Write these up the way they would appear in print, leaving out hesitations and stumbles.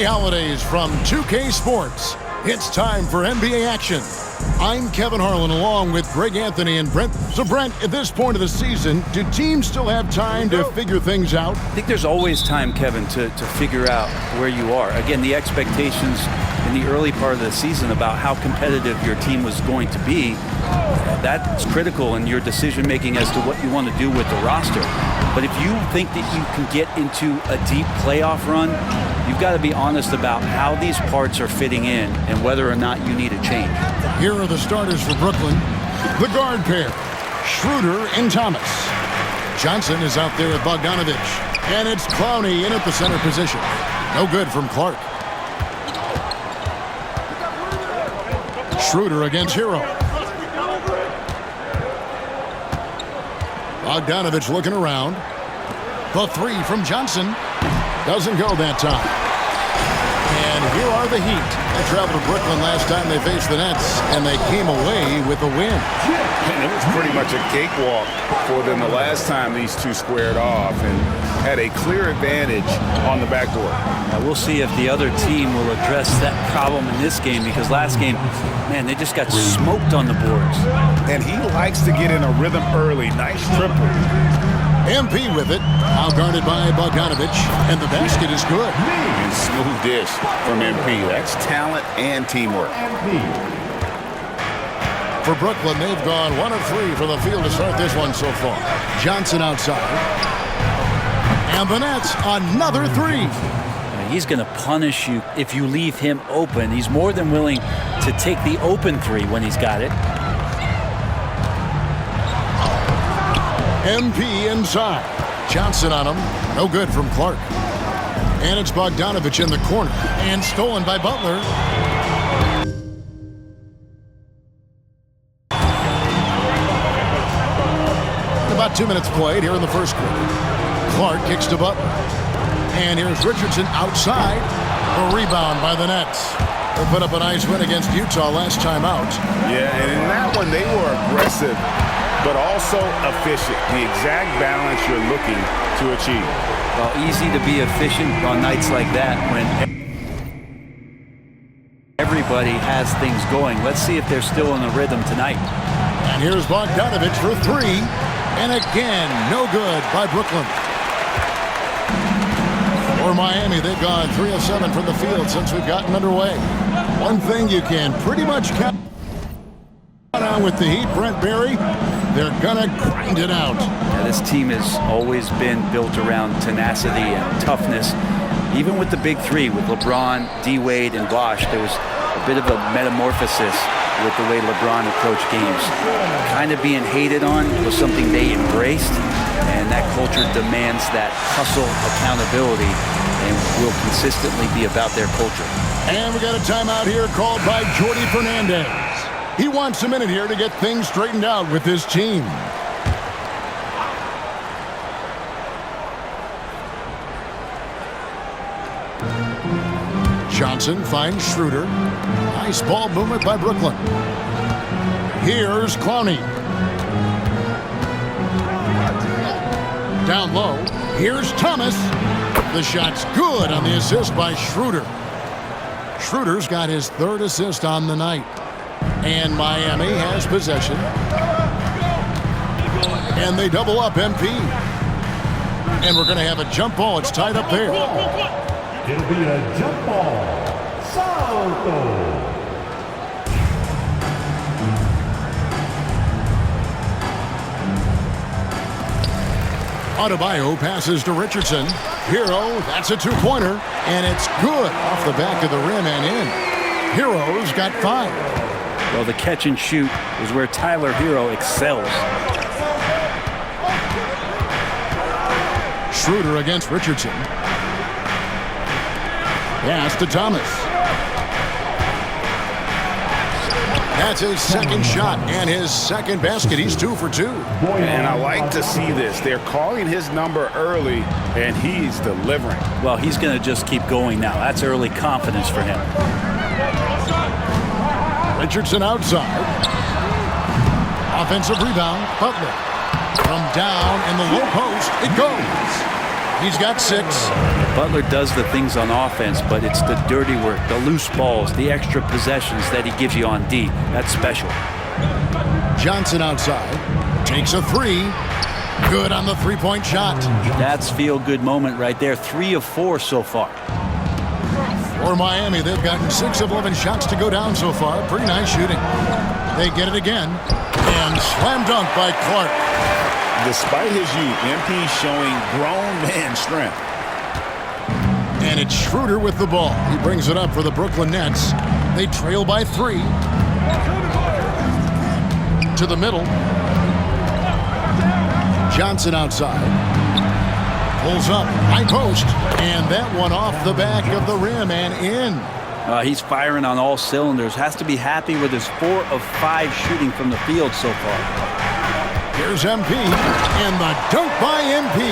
Holidays from 2K Sports. It's time for NBA action. I'm Kevin Harlan along with Greg Anthony and Brent. So Brent, at this point of the season, do teams still have time to figure things out? I think there's always time, Kevin, to figure out where you are. Again, the expectations in the early part of the season about how competitive your team was going to be, that's critical in your decision making as to what you want to do with the roster. But if you think that you can get into a deep playoff run, you've got to be honest about how these parts are fitting in and whether or not you need a change. Here are the starters for Brooklyn. The guard pair, Schroeder and Thomas. Johnson is out there with Bogdanovich. And it's Clowney in at the center position. No good from Clark. Schroeder against Hero. Bogdanovich looking around. The three from Johnson. Doesn't go that time. And here are the Heat. They traveled to Brooklyn last time they faced the Nets, and they came away with a win. And it was pretty much a cakewalk for them the last time these two squared off and had a clear advantage on the backboard. Now we'll see if the other team will address that problem in this game, because last game, man, they just got smoked on the boards. And he likes to get in a rhythm early. Nice triple. MP with it, now guarded by Bogdanovich, and the basket is good. And smooth dish from MP. That's talent and teamwork. For Brooklyn, they've gone 1 of 3 from the field to start this one so far. Johnson outside. And the Nets, another 3. He's going to punish you if you leave him open. He's more than willing to take the open 3 when he's got it. MP inside. Johnson on him. No good from Clark. And it's Bogdanovich in the corner. And stolen by Butler. About 2 minutes played here in the first quarter. Clark kicks to Butler. And here's Richardson outside. A rebound by the Nets. They put up a nice win against Utah last time out. Yeah, and in that one they were aggressive, but also efficient. The exact balance you're looking to achieve. Well, easy to be efficient on nights like that when everybody has things going. Let's see if they're still in the rhythm tonight. And here's Bogdanovich for 3. And again, no good by Brooklyn. For Miami, they've gone 3 of 7 from the field since we've gotten underway. One thing you can pretty much count on with the Heat, Brent Barry, they're gonna grind it out. Yeah, this team has always been built around tenacity and toughness. Even with the big 3, with LeBron, D-Wade, and Bosh, there was a bit of a metamorphosis with the way LeBron approached games. Kind of being hated on was something they embraced, and that culture demands that hustle, accountability, and will consistently be about their culture. And we got a timeout here called by Jordi Fernandez. He wants a minute here to get things straightened out with his team. Johnson finds Schroeder. Nice ball movement by Brooklyn. Here's Clowney. Down low. Here's Thomas. The shot's good on the assist by Schroeder. Schroeder's got his 3rd assist on the night. And Miami has possession. And they double up MP. And we're going to have a jump ball. It's tied up there. It'll be a jump ball. Salto. Adebayo passes to Richardson. Hero, that's a 2-pointer. And it's good off the back of the rim and in. Hero's got 5. Well, the catch and shoot is where Tyler Hero excels. Schroeder against Richardson. Pass to Thomas. That's his second shot and his second basket. He's 2 for 2. And I like to see this. They're calling his number early, and he's delivering. Well, he's going to just keep going now. That's early confidence for him. Richardson outside. Offensive rebound. Butler. From down in the low post, it goes. He's got 6. Butler does the things on offense, but it's the dirty work, the loose balls, the extra possessions that he gives you on D. That's special. Johnson outside. Takes a 3. Good on the three-point shot. That's feel-good moment right there. 3 of 4 so far. For Miami, they've gotten 6 of 11 shots to go down so far. Pretty nice shooting. They get it again. And slam dunk by Clark. Despite his youth, MP's showing grown man strength. And it's Schroeder with the ball. He brings it up for the Brooklyn Nets. They trail by 3. To the middle. Johnson outside. Pulls up. High post. And that one off the back of the rim and in. He's firing on all cylinders. Has to be happy with his 4 of 5 shooting from the field so far. Here's MP. And the dunk by MP.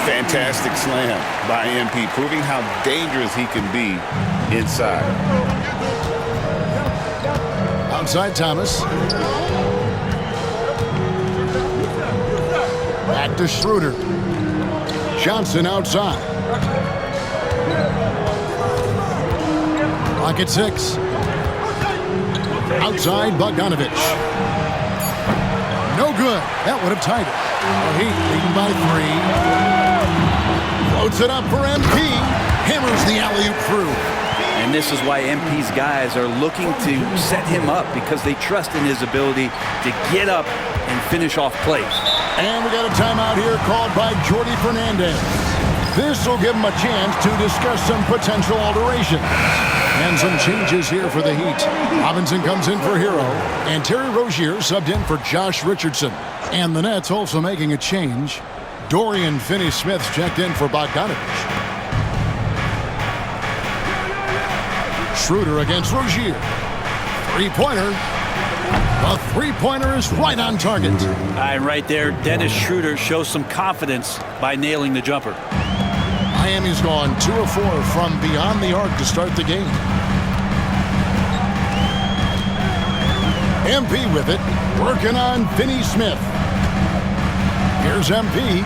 Fantastic slam by MP, proving how dangerous he can be inside. Outside Thomas. Back to Schroeder. Johnson outside. Clock at 6. Outside Bogdanovich. No good. That would have tied it. The Heat leading by 3. Floats it up for MP. Hammers the alley-oop through. And this is why MP's guys are looking to set him up, because they trust in his ability to get up and finish off plays. And we got a timeout here called by Jordi Fernandez. This will give him a chance to discuss some potential alterations. And some changes here for the Heat. Robinson comes in for Hero, and Terry Rozier subbed in for Josh Richardson. And the Nets also making a change. Dorian Finney-Smith's checked in for Bogdanovich. Schroeder against Rozier. Three-pointer. The three-pointer is right on target. And right there, Dennis Schroeder shows some confidence by nailing the jumper. Miami's gone 2 of 4 from beyond the arc to start the game. MP with it, working on Finney-Smith. Here's MP.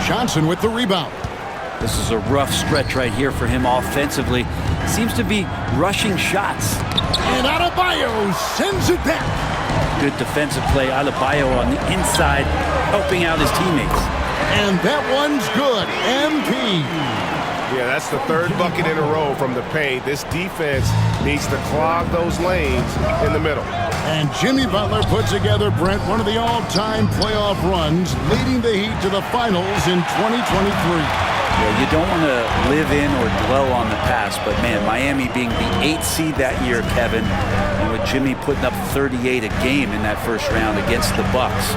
Johnson with the rebound. This is a rough stretch right here for him offensively. Seems to be rushing shots. And Adebayo sends it back. Good defensive play. Adebayo on the inside, helping out his teammates. And that one's good. MP. Yeah, that's the 3rd bucket in a row from the paint. This defense needs to clog those lanes in the middle. And Jimmy Butler puts together, Brent, one of the all-time playoff runs, leading the Heat to the finals in 2023. Yeah, you don't want to live in or dwell on the past, but man, Miami being the 8th seed that year, Kevin, and with Jimmy putting up 38 a game in that first round against the Bucks.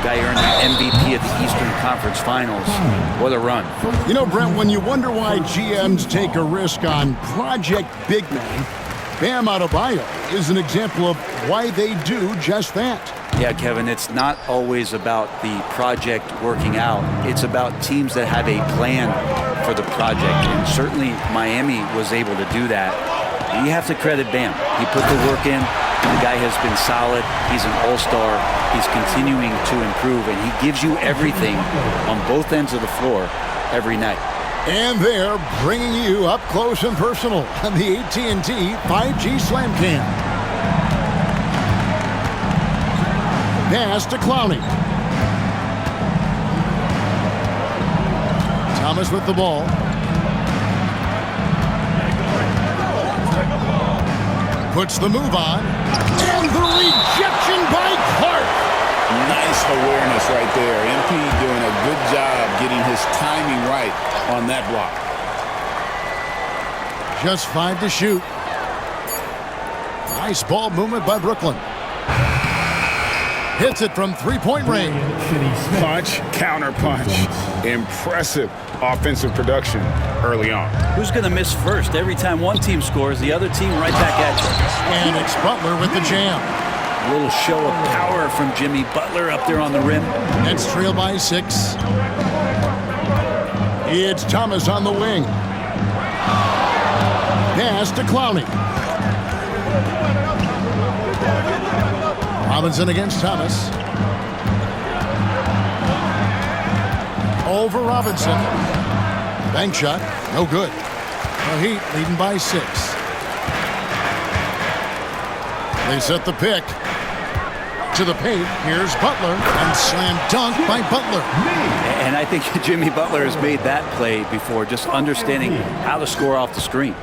Guy earned the MVP at the Eastern Conference Finals. What a run. You know, Brent, when you wonder why GMs take a risk on Project Big Man, Bam Adebayo is an example of why they do just that. Yeah, Kevin, it's not always about the project working out. It's about teams that have a plan for the project. And certainly Miami was able to do that. And you have to credit Bam. He put the work in. The guy has been solid. He's an all-star. He's continuing to improve, and he gives you everything on both ends of the floor every night. And they're bringing you up close and personal on the AT&T 5G Slam Cam. Pass to Clowney. Thomas with the ball. Puts the move on. And the rejection by Clark. Nice awareness right there. MP doing a good job getting his timing right on that block. Just 5 to shoot. Nice ball movement by Brooklyn. Hits it from three-point range. Punch, counter punch. Impressive offensive production early on. Who's going to miss first? Every time one team scores, the other team right back at you. And it's Butler with the jam. A little show of power from Jimmy Butler up there on the rim. Nets trail by 6. It's Thomas on the wing. Pass to Clowney. Robinson against Thomas. over Robinson. Bank shot, no good. The Heat leading by 6. They set the pick. To the paint, here's Butler, and slam dunk by Butler. And I think Jimmy Butler has made that play before, just understanding how to score off the screen.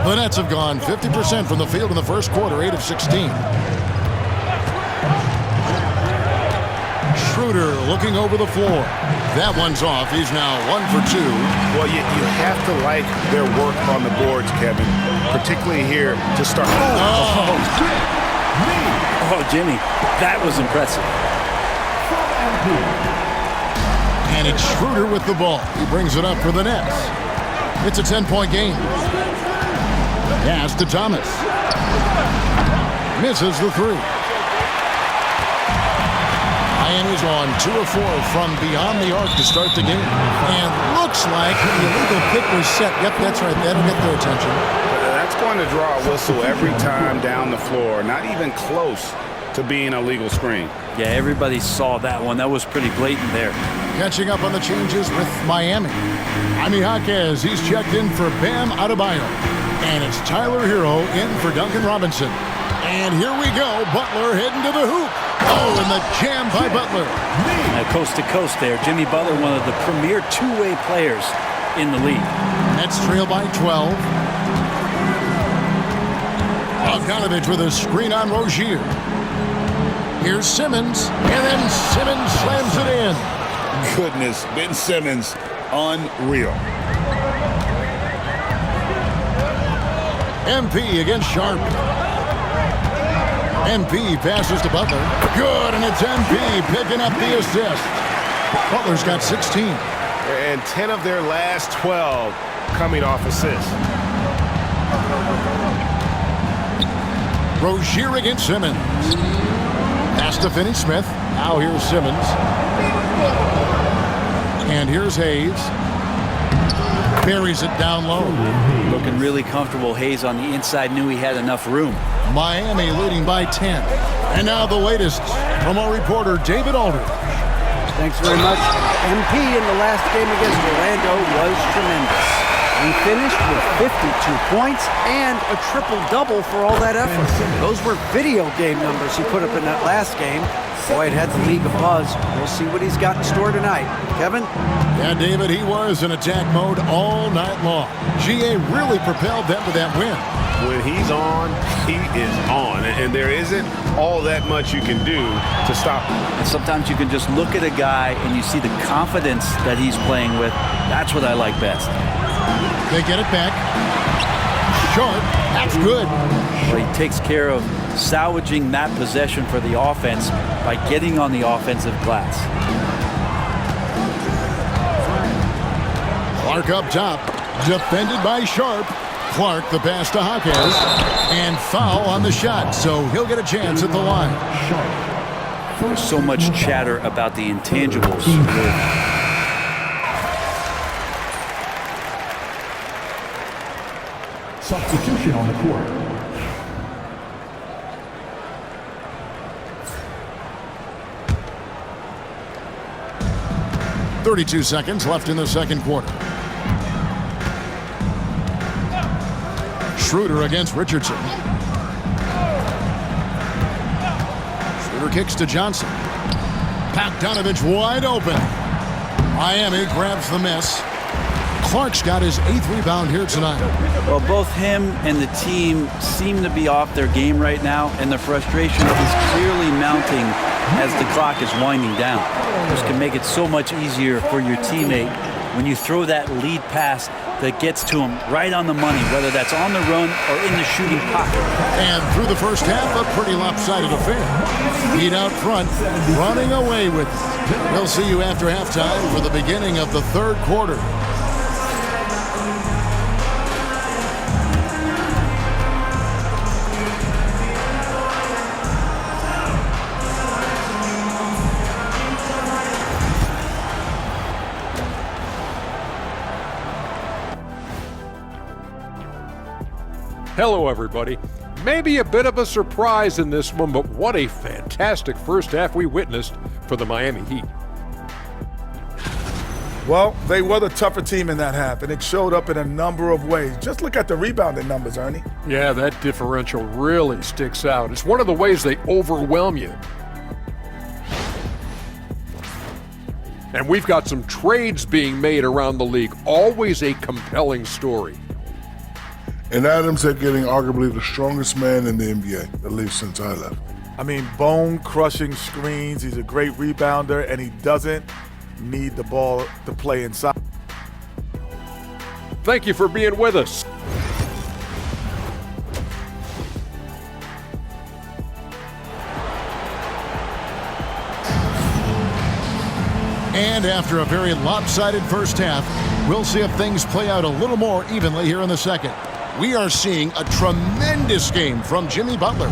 The Nets have gone 50% from the field in the first quarter, 8 of 16. Schroeder looking over the floor. That one's off. He's now 1 for 2. Well, you have to like their work on the boards, Kevin, particularly here to start. Oh, Jimmy, that was impressive. And it's Schroeder with the ball. He brings it up for the Nets. It's a 10-point game. Pass to Thomas. Misses the 3. Miami's on 2 of 4 from beyond the arc to start the game. And looks like the illegal kick was set. Yep, that's right. That'll get their attention. That's going to draw a whistle every time down the floor. Not even close to being a legal screen. Yeah, everybody saw that one. That was pretty blatant there. Catching up on the changes with Miami. Jaime Jaquez, he's checked in for Bam Adebayo. And it's Tyler Hero in for Duncan Robinson. And here we go. Butler heading to the hoop. Oh, and the jam by Butler. Coast to coast there. Jimmy Butler, one of the premier two-way players in the league. Nets trail by 12. Bogdanovich with a screen on Rozier. Here's Simmons, and then Simmons slams it in. Goodness, Ben Simmons, unreal. MP against Sharp. MP passes to Butler. Good, and it's MP picking up the assist. Butler's got 16. And 10 of their last 12 coming off assists. Rozier against Simmons. Pass to Finney-Smith. Now here's Simmons. And here's Hayes. Buries it down low. Looking really comfortable. Hayes on the inside knew he had enough room. Miami leading by 10. And now the latest from our reporter, David Aldridge. Thanks very much. MP in the last game against Orlando was tremendous. He finished with 52 points and a triple-double for all that effort. Those were video game numbers he put up in that last game. Boy, it had the league abuzz. We'll see what he's got in store tonight. Kevin? Yeah, David, he was in attack mode all night long. GA really propelled them to that win. When he's on, he is on. And there isn't all that much you can do to stop him. And sometimes you can just look at a guy and you see the confidence that he's playing with. That's what I like best. They get it back. Short. That's good. But he takes care of salvaging that possession for the offense by getting on the offensive glass. Clark up top. Defended by Sharp. Clark the pass to Jaquez. And foul on the shot, so he'll get a chance at the line. There's so much chatter about the intangibles. Substitution on the court. .32 seconds left in the second quarter. Schroeder against Richardson. Schroeder kicks to Johnson. Bogdanovich wide open. Miami grabs the miss. Clark's got his 8th rebound here tonight. Well, both him and the team seem to be off their game right now, and the frustration is clearly mounting as the clock is winding down. This can make it so much easier for your teammate when you throw that lead pass that gets to him right on the money, whether that's on the run or in the shooting pocket. And through the first half, a pretty lopsided affair. Heat out front, running away with it. We'll see you after halftime for the beginning of the third quarter. Hello, everybody. Maybe a bit of a surprise in this one, but what a fantastic first half we witnessed for the Miami Heat. Well, they were the tougher team in that half, and it showed up in a number of ways. Just look at the rebounding numbers, Ernie. Yeah, that differential really sticks out. It's one of the ways they overwhelm you. And we've got some trades being made around the league. Always a compelling story. And Adams are getting arguably the strongest man in the NBA, at least since I left. I mean, bone-crushing screens. He's a great rebounder, and he doesn't need the ball to play inside. Thank you for being with us. And after a very lopsided first half, we'll see if things play out a little more evenly here in the second. We are seeing a tremendous game from Jimmy Butler.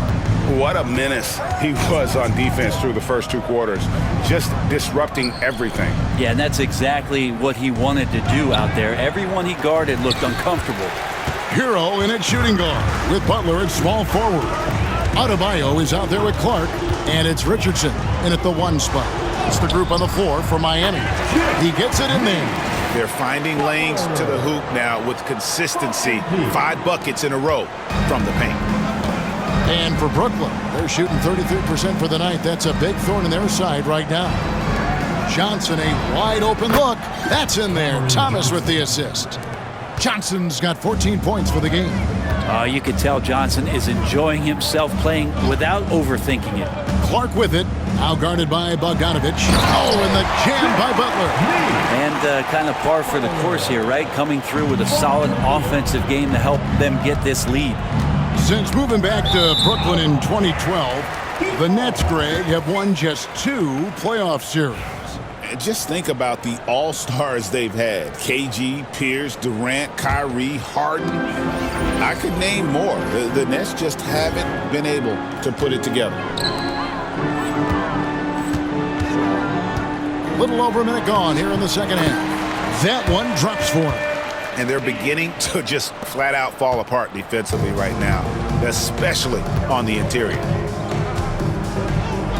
What a menace he was on defense through the first 2 quarters, just disrupting everything. Yeah, and that's exactly what he wanted to do out there. Everyone he guarded looked uncomfortable. Hero in at shooting guard with Butler at small forward. Adebayo is out there with Clark, and it's Richardson in at the 1 spot. It's the group on the floor for Miami. He gets it in there. They're finding lanes to the hoop now with consistency. 5 buckets in a row from the paint. And for Brooklyn, they're shooting 33% for the night. That's a big thorn in their side right now. Johnson, a wide open look. That's in there. Thomas with the assist. Johnson's got 14 points for the game. You could tell Johnson is enjoying himself playing without overthinking it. Clark with it. Now guarded by Bogdanovich. Oh, and the jam by Butler. And kind of par for the course here, right? Coming through with a solid offensive game to help them get this lead. Since moving back to Brooklyn in 2012, the Nets, Greg, have won just 2 playoff series. And just think about the all-stars they've had. KG, Pierce, Durant, Kyrie, Harden. I could name more. The Nets just haven't been able to put it together. Little over a minute gone here in the second half. That one drops for him. And they're beginning to just flat out fall apart defensively right now, especially on the interior.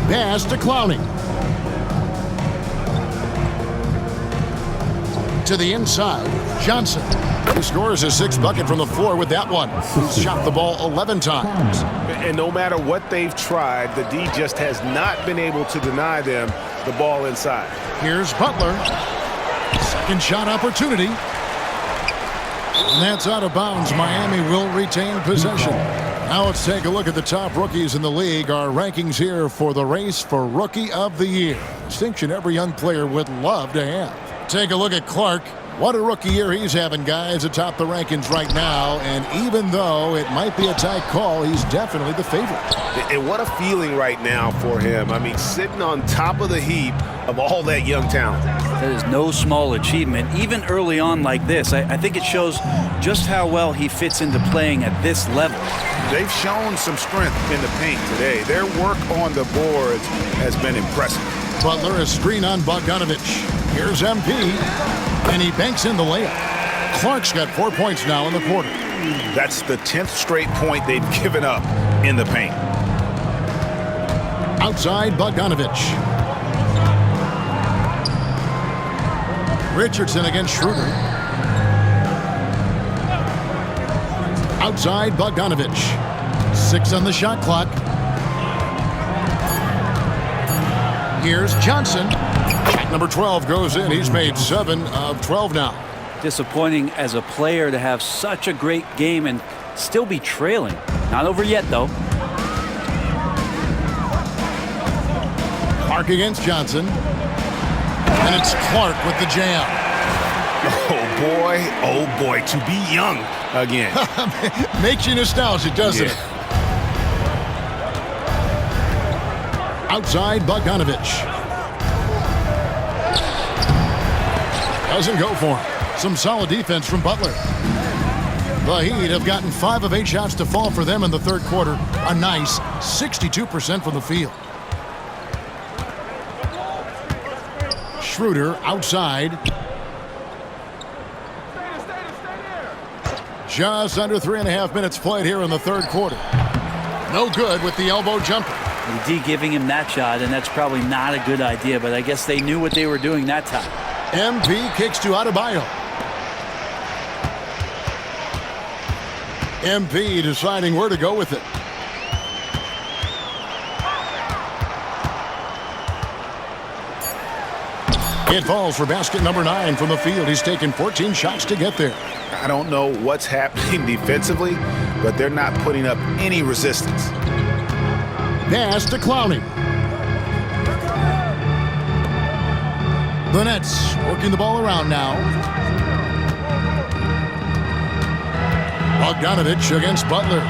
Pass to Clowney. To the inside, Johnson. He scores his 6th bucket from the floor with that one. He's shot the ball 11 times. And no matter what they've tried, the D just has not been able to deny them the ball inside. Here's Butler. Second shot opportunity. And that's out of bounds. Miami will retain possession. Now let's take a look at the top rookies in the league. Our rankings here for the race for Rookie of the Year. Distinction every young player would love to have. Take a look at Clark. What a rookie year he's having, guys, atop the rankings right now. And even though it might be a tight call, he's definitely the favorite. And what a feeling right now for him. I mean, sitting on top of the heap of all that young talent. That is no small achievement, even early on like this. I think it shows just how well he fits into playing at this level. They've shown some strength in the paint today. Their work on the boards has been impressive. Butler a screen on Bogdanovich. Here's MP, and he banks in the layup. Clark's got 4 points now in the quarter. That's the 10th straight point they've given up in the paint. Outside Bogdanovich. Richardson against Schroeder. Outside Bogdanovich. 6 on the shot clock. Here's Johnson. Shot number 12 goes in. He's made 7 of 12 now. Disappointing as a player to have such a great game and still be trailing. Not over yet, though. Clark against Johnson. And it's Clark with the jam. Oh boy, to be young again. Makes you nostalgic, doesn't it? Outside Bogdanovich. Doesn't go for him. Some solid defense from Butler. The Heat have gotten 5 of 8 shots to fall for them in the third quarter. A nice 62% from the field. Schroeder outside. Just under 3.5 minutes played here in the third quarter. No good with the elbow jumper. The D giving him that shot, and that's probably not a good idea, but I guess they knew what they were doing that time. MP kicks to Adebayo. MP deciding where to go with it. It falls for basket number 9 from the field. He's taken 14 shots to get there. I don't know what's happening defensively, but they're not putting up any resistance. Pass to Clowney. The Nets working the ball around now. Bogdanovich against Butler.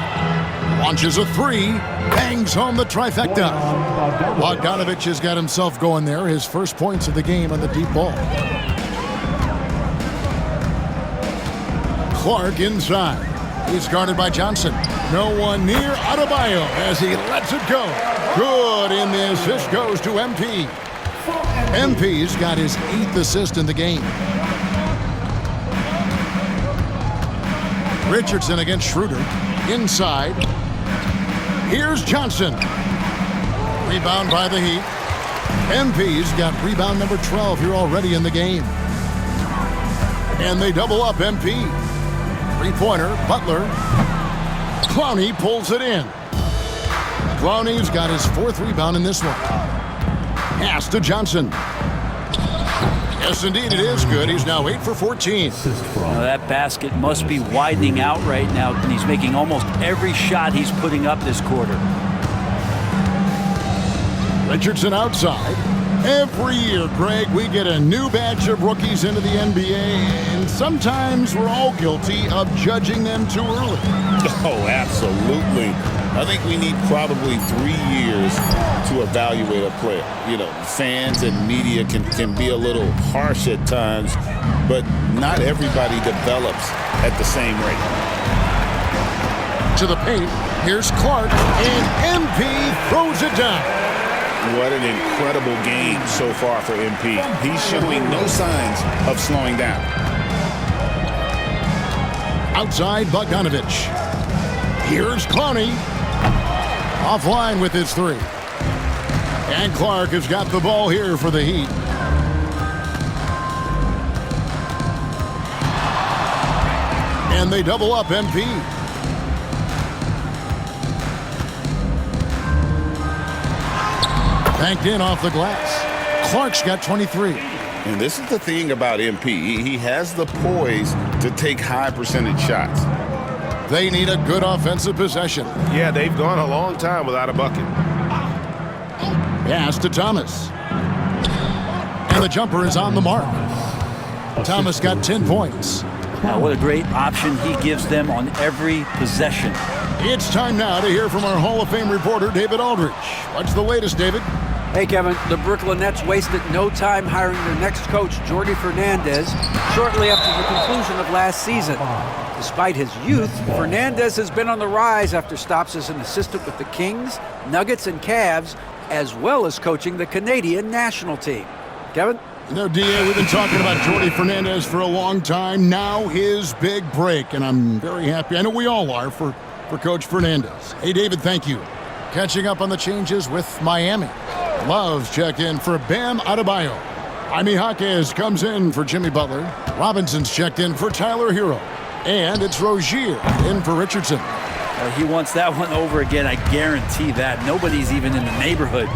Launches a 3. Bangs home the trifecta. Bogdanovich has got himself going there. His first points of the game on the deep ball. Clark inside. He's guarded by Johnson. No one near Adebayo as he lets it go. Good in the assist goes to MP. MP's got his 8th assist in the game. Richardson against Schroeder. Inside. Here's Johnson. Rebound by the Heat. MP's got rebound number 12 here already in the game. And they double up MP. Three-pointer, Butler. Clowney pulls it in. Clowney's got his 4th rebound in this one. Pass to Johnson. Yes, indeed, it is good. He's now 8 for 14. Now that basket must be widening out right now, and he's making almost every shot he's putting up this quarter. Richardson outside. Every year, Greg, we get a new batch of rookies into the NBA, and sometimes we're all guilty of judging them too early. Oh, absolutely. I think we need probably 3 years to evaluate a player. You know, fans and media can be a little harsh at times, but not everybody develops at the same rate. To the paint, here's Clark, and MP throws it down. What an incredible game so far for MP. He's showing no signs of slowing down. Outside, Bogdanovich. Here's Clowney. Offline with his 3. And Clark has got the ball here for the Heat. And they double up MP. Banked in off the glass. Clark's got 23. And this is the thing about MP. He has the poise to take high percentage shots. They need a good offensive possession. Yeah, they've gone a long time without a bucket. Pass to Thomas. And the jumper is on the mark. Thomas got 10 points. Now, what a great option he gives them on every possession. It's time now to hear from our Hall of Fame reporter, David Aldridge. What's the latest, David? Hey, Kevin, the Brooklyn Nets wasted no time hiring their next coach, Jordi Fernandez, shortly after the conclusion of last season. Despite his youth, Fernandez has been on the rise after stops as an assistant with the Kings, Nuggets, and Cavs, as well as coaching the Canadian national team. Kevin? You know, D.A., we've been talking about Jordi Fernandez for a long time. Now his big break, and I'm very happy. I know we all are for Coach Fernandez. Hey, David, thank you. Catching up on the changes with Miami. Love's checked in for Bam Adebayo. Jaime Jaquez comes in for Jimmy Butler. Robinson's checked in for Tyler Hero. And it's Rozier in for Richardson. He wants that one over again, I guarantee that. Nobody's even in the neighborhood.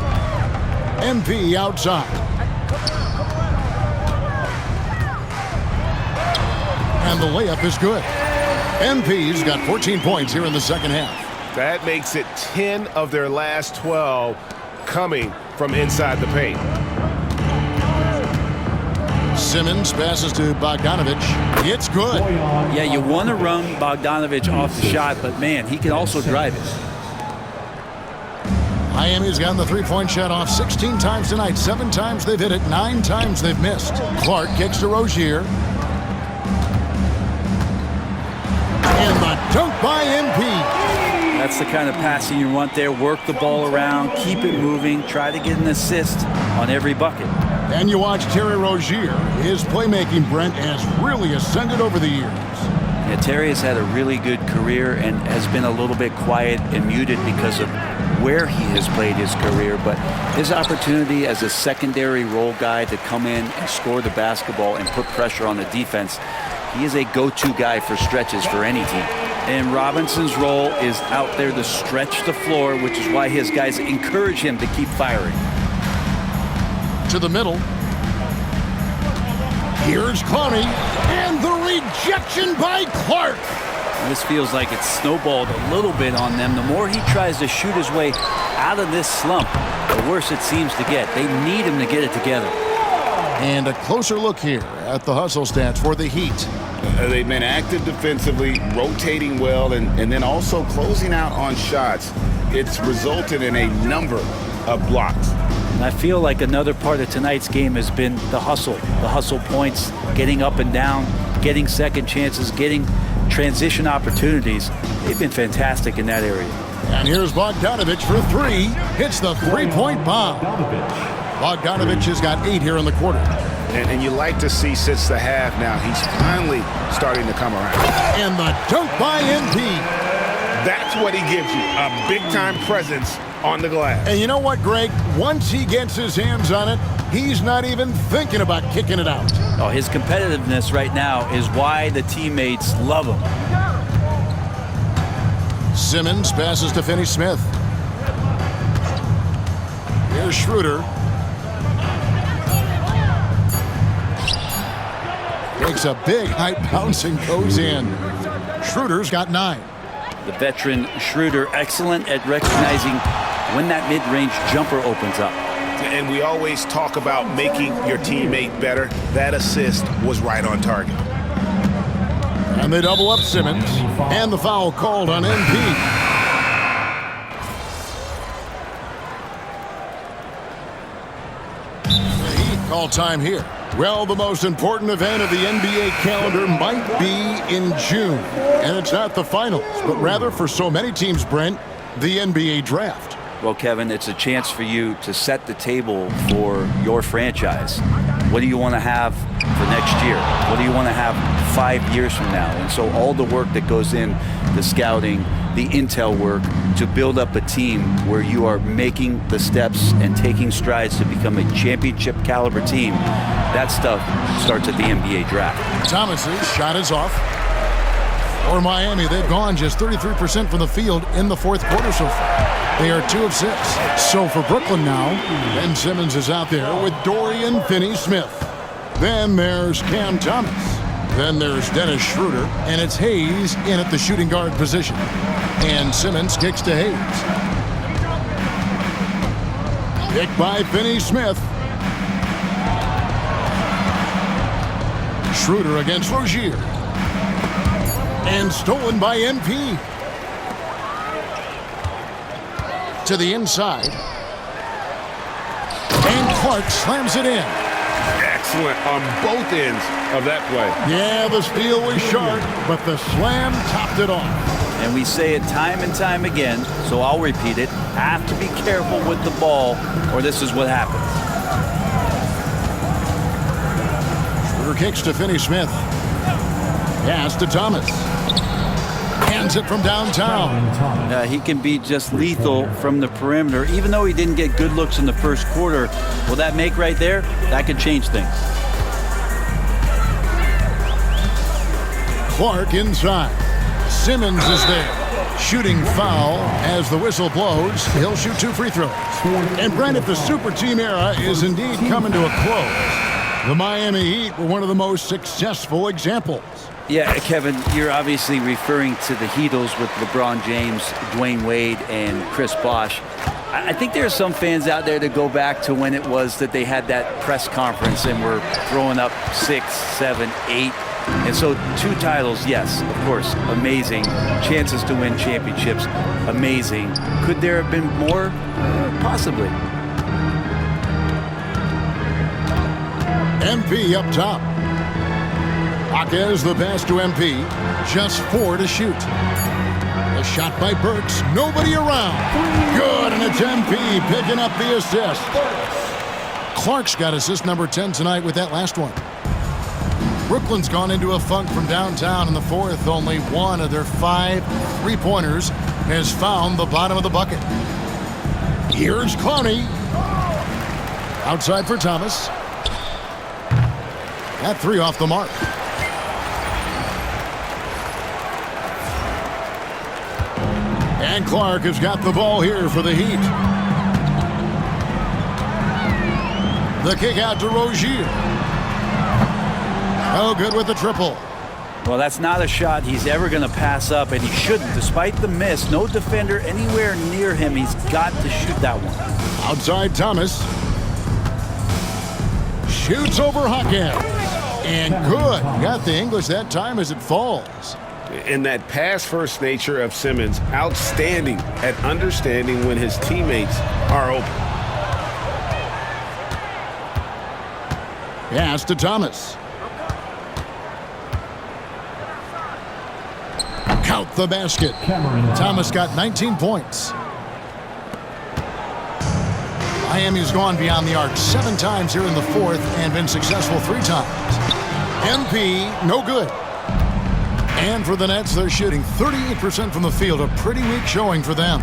MP outside. And the layup is good. MP's got 14 points here in the second half. That makes it 10 of their last 12 coming from inside the paint. Simmons passes to Bogdanovich. It's good. Yeah, you want to run Bogdanovich off the shot, but man, he can also drive it. Miami's gotten the three-point shot off 16 times tonight. 7 times they've hit it, 9 times they've missed. Clark kicks to Rozier. And the dunk by MP. That's the kind of passing you want there. Work the ball around, keep it moving, try to get an assist on every bucket. And you watch Terry Rozier. His playmaking, Brent, has really ascended over the years. Yeah, Terry has had a really good career and has been a little bit quiet and muted because of where he has played his career, but his opportunity as a secondary role guy to come in and score the basketball and put pressure on the defense, he is a go-to guy for stretches for any team. And Robinson's role is out there to stretch the floor, which is why his guys encourage him to keep firing. To the middle. Here's Clowney, and the rejection by Clark. This feels like it's snowballed a little bit on them. The more he tries to shoot his way out of this slump, the worse it seems to get. They need him to get it together. And a closer look here at the hustle stats for the Heat. They've been active defensively, rotating well, and then also closing out on shots. It's resulted in a number of blocks. And I feel like another part of tonight's game has been the hustle points, getting up and down, getting second chances, getting transition opportunities. They've been fantastic in that area. And here's Bogdanovich for three. Hits the three-point bomb. Bogdanovich has got 8 here in the quarter. And you like to see since the half now, he's finally starting to come around. And the dunk by MP. That's what he gives you, a big-time presence on the glass. And you know what, Greg? Once he gets his hands on it, he's not even thinking about kicking it out. Oh, his competitiveness right now is why the teammates love him. Simmons passes to Finney-Smith. Here's Schroeder. Takes a big high bounce and goes in. Schroeder's got 9. The veteran Schroeder, excellent at recognizing when that mid-range jumper opens up. And we always talk about making your teammate better. That assist was right on target. And they double up Simmons. And the foul called on MP. The Heat call time here. Well, the most important event of the NBA calendar might be in June. And it's not the finals, but rather for so many teams, Brent, the NBA draft. Well, Kevin, it's a chance for you to set the table for your franchise. What do you want to have for next year? What do you want to have 5 years from now? And so all the work that goes in, the scouting, the intel work, to build up a team where you are making the steps and taking strides to become a championship caliber team, that stuff starts at the NBA draft. Thomas's shot is off. For Miami, they've gone just 33% from the field in the fourth quarter so far. They are 2 of 6. So for Brooklyn now, Ben Simmons is out there with Dorian Finney-Smith. Then there's Cam Thomas. Then there's Dennis Schroeder, and it's Hayes in at the shooting guard position. And Simmons kicks to Hayes. Picked by Finney-Smith. Schroeder against Rozier. And stolen by MP. To the inside. And Clark slams it in. Excellent on both ends of that play. Yeah, the steal was sharp, but the slam topped it off. And we say it time and time again, so I'll repeat it. Have to be careful with the ball, or this is what happens. Schroeder kicks to Finney-Smith. Pass to Thomas. Hands it from downtown. He can be just lethal from the perimeter. Even though he didn't get good looks in the first quarter, will that make right there? That could change things. Clark inside. Simmons is there. Shooting foul as the whistle blows. He'll shoot 2 free throws. And Brent, if the super team era is indeed coming to a close, the Miami Heat were one of the most successful examples. Yeah, Kevin, you're obviously referring to the Heatles with LeBron James, Dwayne Wade, and Chris Bosh. I think there are some fans out there that go back to when it was that they had that press conference and were throwing up 6, 7, 8. And so 2 titles, yes, of course, amazing. Chances to win championships, amazing. Could there have been more? Possibly. MP up top. Jaquez the pass to MP. Just 4 to shoot. A shot by Burks. Nobody around. Good, and it's MP picking up the assist. Clark's got assist number 10 tonight with that last one. Brooklyn's gone into a funk from downtown in the fourth. Only 1 of their 5 3-pointers has found the bottom of the bucket. Here's Clowney. Outside for Thomas. Got 3 off the mark. And Clark has got the ball here for the Heat. The kick out to Rozier. Oh, good with the triple. Well, that's not a shot he's ever going to pass up, and he shouldn't. Despite the miss, no defender anywhere near him. He's got to shoot that one. Outside Thomas. Shoots over Hawkins. And good. Got the English that time as it falls. And that pass-first nature of Simmons, outstanding at understanding when his teammates are open. Pass to Thomas. Count the basket. Thomas got 19 points. Miami's gone beyond the arc 7 times here in the 4th and been successful 3 times. MP, no good. And for the Nets, they're shooting 38% from the field, a pretty weak showing for them.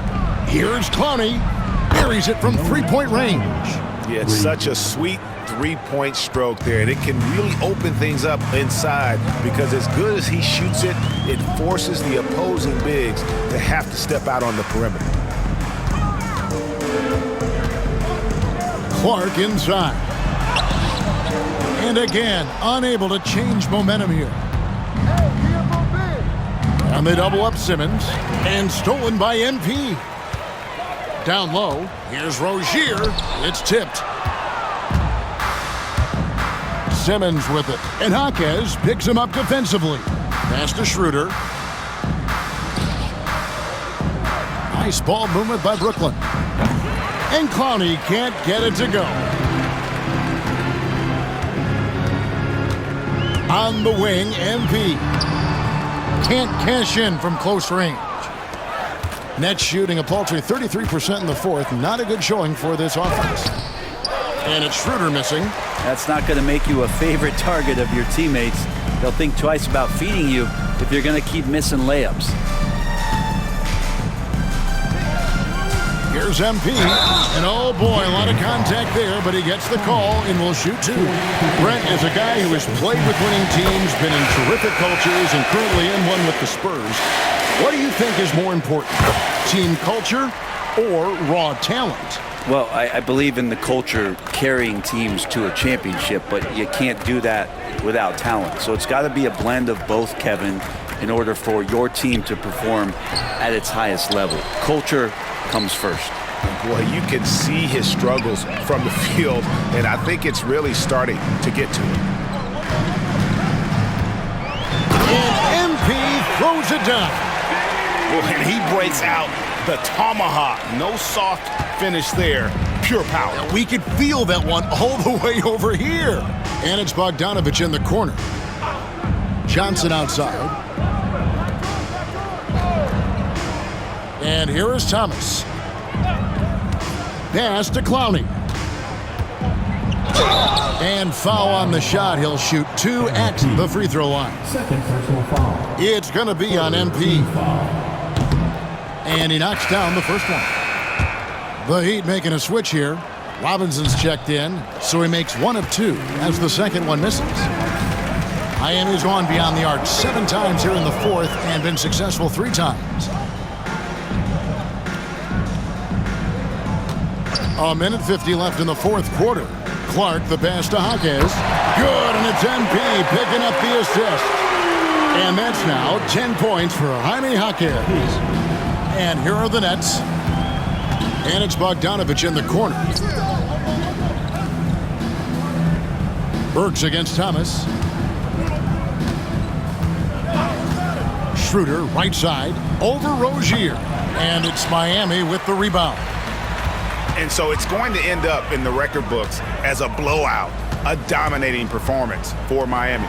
Here's Clowney. Buries it from 3-point range. Yeah, it's such a sweet 3-point stroke there, and it can really open things up inside because as good as he shoots it, it forces the opposing bigs to have to step out on the perimeter. Clark inside. And again, unable to change momentum here. And they double up Simmons. And stolen by MP. Down low. Here's Rozier. It's tipped. Simmons with it. And Hawkins picks him up defensively. Pass to Schroeder. Nice ball movement by Brooklyn. And Clowney can't get it to go. On the wing, MP. Can't cash in from close range. Nets shooting a paltry 33% in the 4th. Not a good showing for this offense. And it's Schroeder missing. That's not going to make you a favorite target of your teammates. They'll think twice about feeding you if you're going to keep missing layups. Here's MP, and oh boy, a lot of contact there, but he gets the call and will shoot 2. Brent is a guy who has played with winning teams, been in terrific cultures, and currently in one with the Spurs. What do you think is more important, team culture or raw talent? Well, I believe in the culture carrying teams to a championship, but you can't do that without talent. So it's got to be a blend of both, Kevin, in order for your team to perform at its highest level. Culture comes first. Boy, you can see his struggles from the field, and I think it's really starting to get to him. And MP throws it down. Boy, and he breaks out the tomahawk. No soft finish there. Pure power. We could feel that one all the way over here. And it's Bogdanovich in the corner. Johnson outside. And here is Thomas. Pass to Clowney. And foul on the shot. He'll shoot 2 at the free throw line. Second personal foul. It's going to be on MP. And he knocks down the first one. The Heat making a switch here. Robinson's checked in, so he makes 1 of 2 as the second one misses. Miami's gone beyond the arc 7 times here in the 4th and been successful 3 times. A minute 50 left in the 4th quarter. Clark, the pass to Hawkins. Good, and it's MP picking up the assist. And that's now 10 points for Jaime Hawkins. And here are the Nets. And it's Bogdanovich in the corner. Burks against Thomas. Schroeder, right side, over Rozier. And it's Miami with the rebound. And so it's going to end up in the record books as a blowout, a dominating performance for Miami.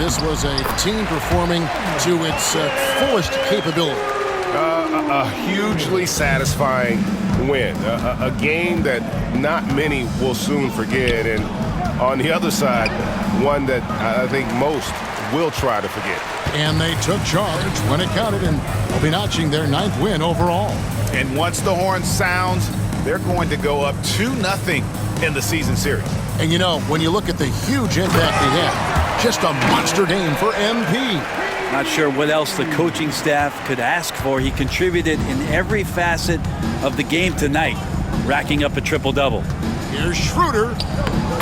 This was a team performing to its fullest capability. A hugely satisfying win, a game that not many will soon forget, and on the other side, one that I think most will try to forget. And they took charge when it counted, and will be notching their 9th win overall. And once the horn sounds, they're going to go up 2-0 in the season series. And you know, when you look at the huge impact he had, just a monster game for MP. Not sure what else the coaching staff could ask for. He contributed in every facet of the game tonight, racking up a triple-double. Here's Schroeder.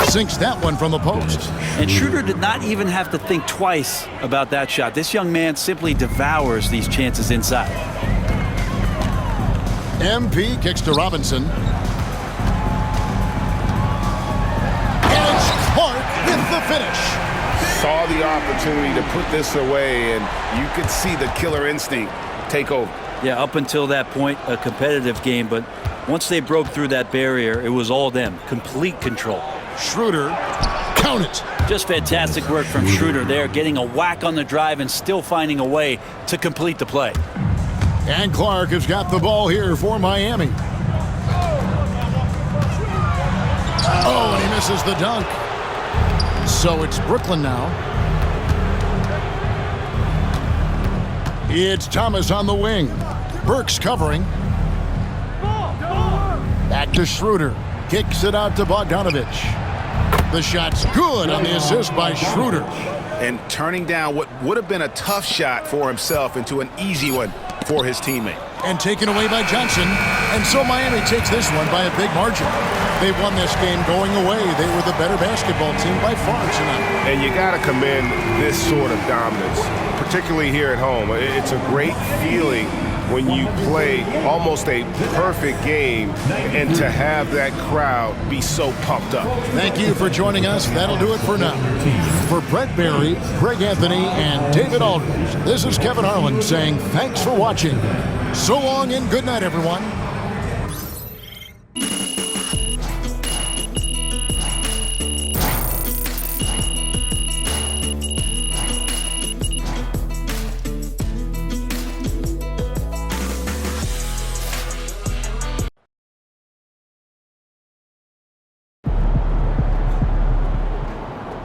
Sinks that one from the post. And Schroeder did not even have to think twice about that shot. This young man simply devours these chances inside. MP kicks to Robinson. And it's Clark with the finish. Saw the opportunity to put this away, and you could see the killer instinct take over. Yeah, up until that point, a competitive game, but once they broke through that barrier, it was all them. Complete control. Schroeder, count it. Just fantastic work from Schroeder there, getting a whack on the drive and still finding a way to complete the play. And Clark has got the ball here for Miami. Oh, and he misses the dunk. So it's Brooklyn now. It's Thomas on the wing. Burks covering. Back to Schroeder. Kicks it out to Bogdanovich. The shot's good on the assist by Schroeder. And turning down what would have been a tough shot for himself into an easy one for his teammate. And taken away by Johnson. And so Miami takes this one by a big margin. They won this game going away. They were the better basketball team by far tonight. And you got to commend this sort of dominance, particularly here at home. It's a great feeling when you play almost a perfect game and to have that crowd be so pumped up. Thank you for joining us. That'll do it for now. For Brett Barry, Greg Anthony, and David Aldridge, this is Kevin Harlan saying thanks for watching. So long and good night, everyone.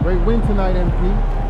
Great win tonight, MP.